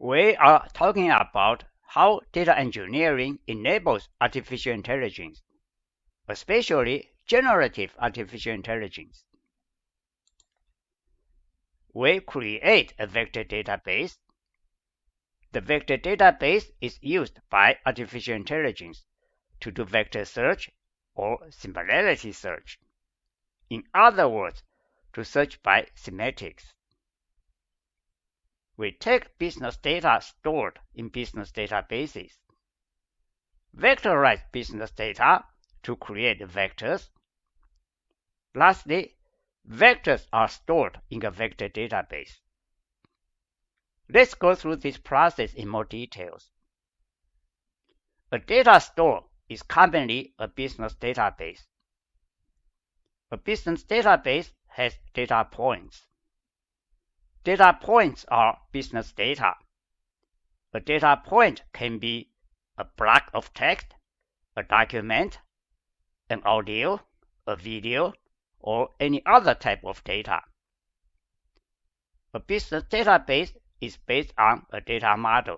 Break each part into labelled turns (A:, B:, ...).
A: We are talking about how data engineering enables artificial intelligence, especially generative artificial intelligence. We create a vector database. The vector database is used by artificial intelligence to do vector search or similarity search. In other words, to search by semantics. We take business data stored in business databases, vectorize business data to create vectors. Lastly, vectors are stored in a vector database. Let's go through this process in more details. A data store is commonly a business database. A business database has data points. Data points are business data. A data point can be a block of text, a document, an audio, a video, or any other type of data. A business database is based on a data model.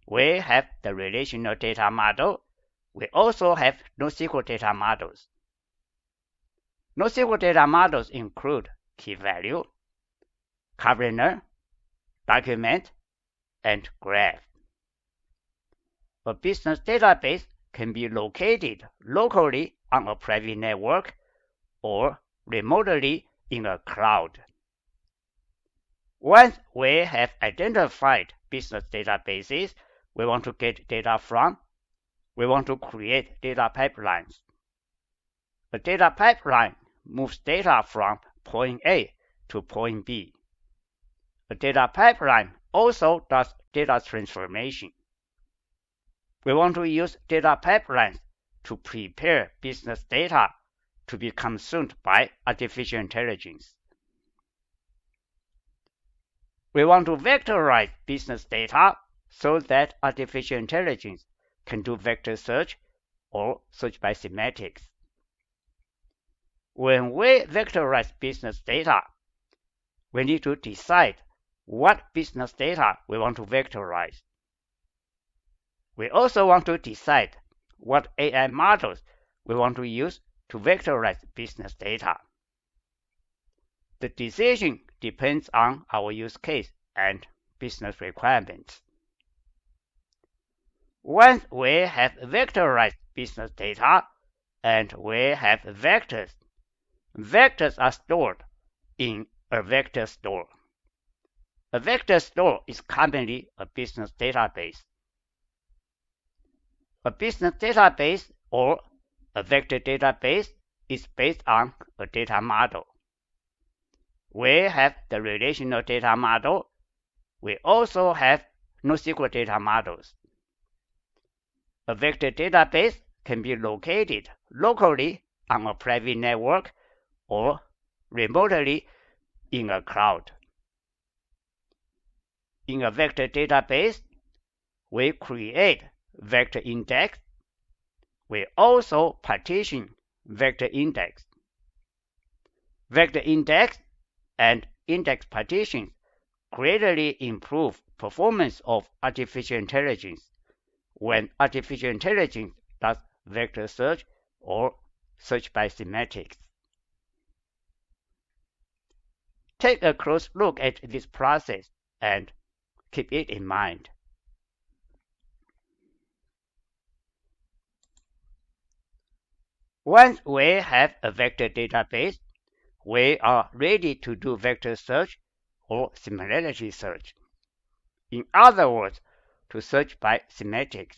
A: We have the relational data model. We also have NoSQL data models. NoSQL data models include key value, columnar, document, and graph. A business database can be located locally on a private network or remotely in a cloud. Once we have identified business databases we want to get data from, we want to create data pipelines. A data pipeline moves data from point A to point B. A data pipeline also does data transformation. We want to use data pipelines to prepare business data to be consumed by artificial intelligence. We want to vectorize business data so that artificial intelligence can do vector search or search by semantics. When we vectorize business data, we need to decide what business data we want to vectorize. We also want to decide what AI models we want to use to vectorize business data. The decision depends on our use case and business requirements. Once we have vectorized business data and we have vectors, vectors are stored in a vector store. A vector store is commonly a business database. A business database or a vector database is based on a data model. We have the relational data model. We also have NoSQL data models. A vector database can be located locally on a private network or remotely in a cloud. In a vector database, we create vector index. We also partition vector index. Vector index and index partitions greatly improve performance of artificial intelligence when artificial intelligence does vector search or search by semantics. Take a close look at this process and keep it in mind. Once we have a vector database, we are ready to do vector search or similarity search. In other words, to search by semantics.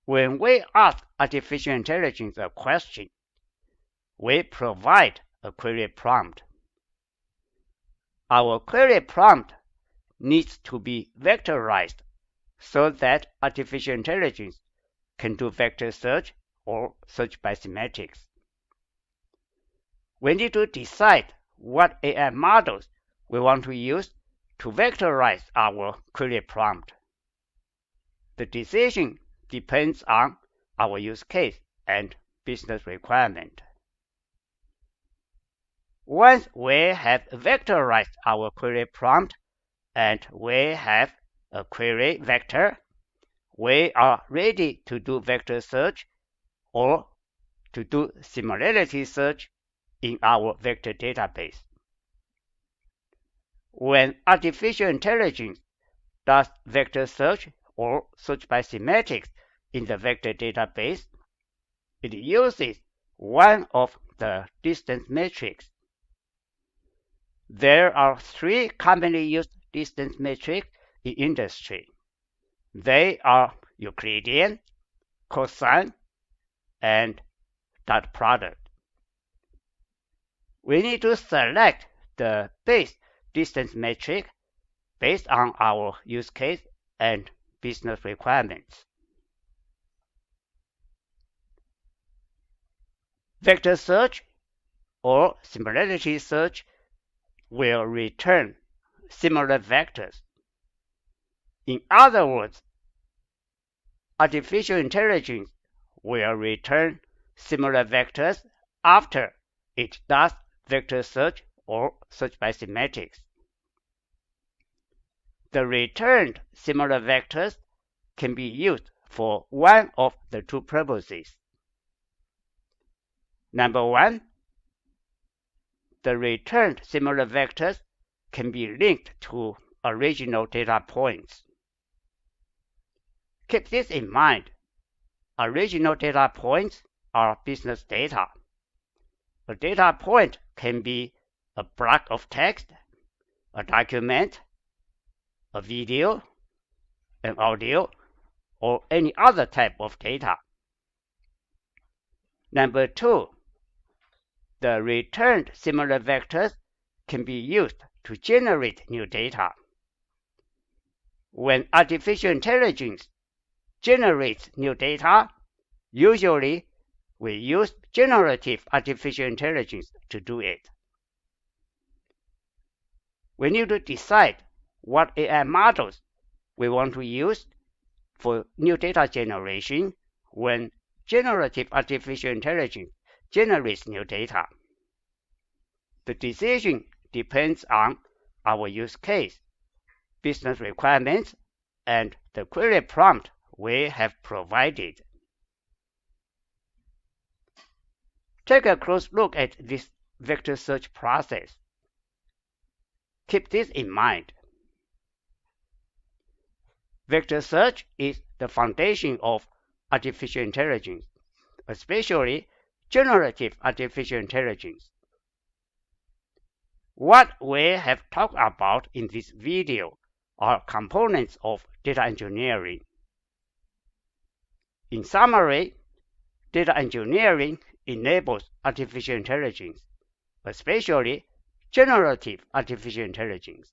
A: When we ask artificial intelligence a question, we provide a query prompt. Our query prompt needs to be vectorized so that artificial intelligence can do vector search or search by semantics. We need to decide what AI models we want to use to vectorize our query prompt. The decision depends on our use case and business requirement. Once we have vectorized our query prompt and we have a query vector, we are ready to do vector search or to do similarity search in our vector database. When artificial intelligence does vector search or search by semantics in the vector database, it uses one of the distance metrics. There are 3 commonly used distance metrics in industry. They are Euclidean, cosine, and dot product. We need to select the base distance metric based on our use case and business requirements. Vector search or similarity search will return similar vectors. In other words, artificial intelligence will return similar vectors after it does vector search or search by semantics. The returned similar vectors can be used for one of the 2 purposes. Number 1, the returned similar vectors can be linked to original data points. Keep this in mind. Original data points are business data. A data point can be a block of text, a document, a video, an audio, or any other type of data. Number 2, the returned similar vectors can be used to generate new data. When artificial intelligence generates new data, usually we use generative artificial intelligence to do it. We need to decide what AI models we want to use for new data generation when generative artificial intelligence generates new data. The decision depends on our use case, business requirements, and the query prompt we have provided. Take a close look at this vector search process. Keep this in mind. Vector search is the foundation of artificial intelligence, especially generative artificial intelligence. What we have talked about in this video are components of data engineering. In summary, data engineering enables artificial intelligence, especially generative artificial intelligence.